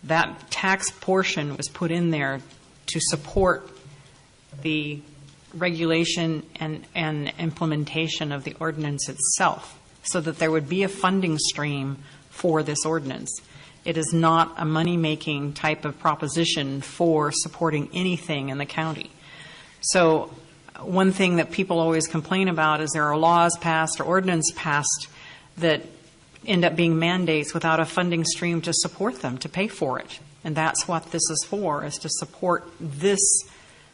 That tax portion was put in there to support the regulation and implementation of the ordinance itself, so that there would be a funding stream for this ordinance. It is not a money-making type of proposition for supporting anything in the county. So one thing that people always complain about is there are laws passed or ordinance passed that end up being mandates without a funding stream to support them, to pay for it. And that's what this is for, is to support this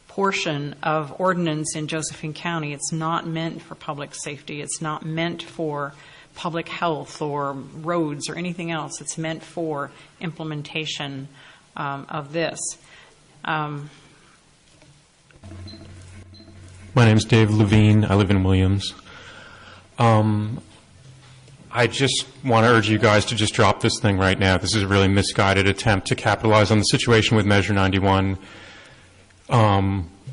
portion of ordinance in Josephine County. It's not meant for public safety. It's not meant for public health or roads or anything else. It's meant for implementation of this. My name's Dave Levine. I live in Williams. I just want to urge you guys to just drop this thing right now. This is a really misguided attempt to capitalize on the situation with Measure 91.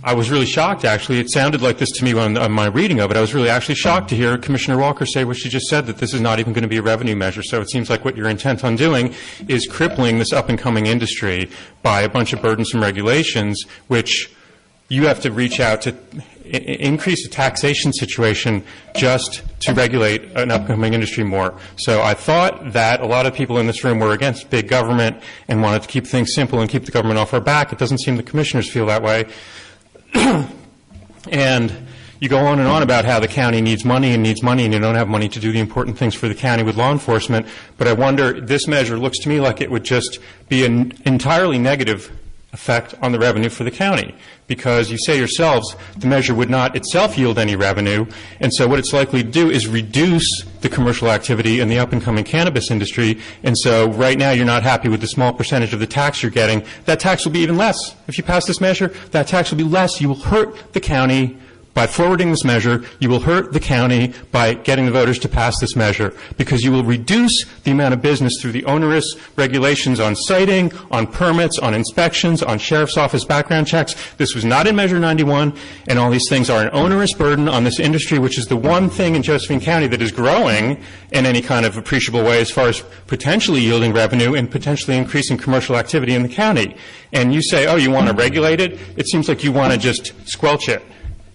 I was really shocked, actually. It sounded like this to me on my reading of it. I was really actually shocked to hear Commissioner Walker say what she just said, that this is not even going to be a revenue measure. So it seems like what you're intent on doing is crippling this up-and-coming industry by a bunch of burdensome regulations, which you have to reach out to increase the taxation situation just to regulate an upcoming industry more. So I thought that a lot of people in this room were against big government and wanted to keep things simple and keep the government off our back. It doesn't seem the commissioners feel that way. And you go on and on about how the county needs money, and you don't have money to do the important things for the county with law enforcement. But I wonder, this measure looks to me like it would just be an entirely negative effect on the revenue for the county, because you say yourselves the measure would not itself yield any revenue, and so what it's likely to do is reduce the commercial activity in the up-and-coming cannabis industry. And so right now you're not happy with the small percentage of the tax you're getting. That tax will be even less. If you pass this measure, that tax will be less. You will hurt the county by forwarding this measure. You will hurt the county by getting the voters to pass this measure, because you will reduce the amount of business through the onerous regulations on citing, on permits, on inspections, on sheriff's office background checks. This was not in Measure 91, and all these things are an onerous burden on this industry, which is the one thing in Josephine County that is growing in any kind of appreciable way as far as potentially yielding revenue and potentially increasing commercial activity in the county. And you say, oh, you want to regulate it? It seems like you want to just squelch it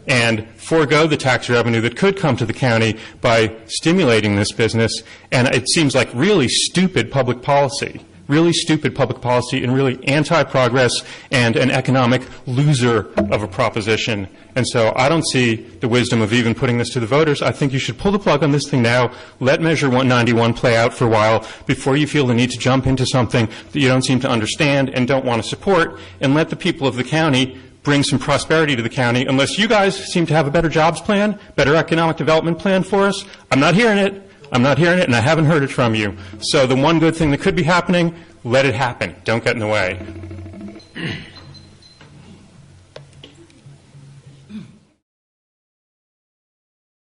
and forego the tax revenue that could come to the county by stimulating this business. And it seems like really stupid public policy and really anti-progress and an economic loser of a proposition. And so I don't see the wisdom of even putting this to the voters. I think you should pull the plug on this thing now, let Measure 191 play out for a while before you feel the need to jump into something that you don't seem to understand and don't want to support, and let the people of the county bring some prosperity to the county. Unless you guys seem to have a better jobs plan, better economic development plan for us, I'm not hearing it, and I haven't heard it from you. So the one good thing that could be happening, let it happen. Don't get in the way.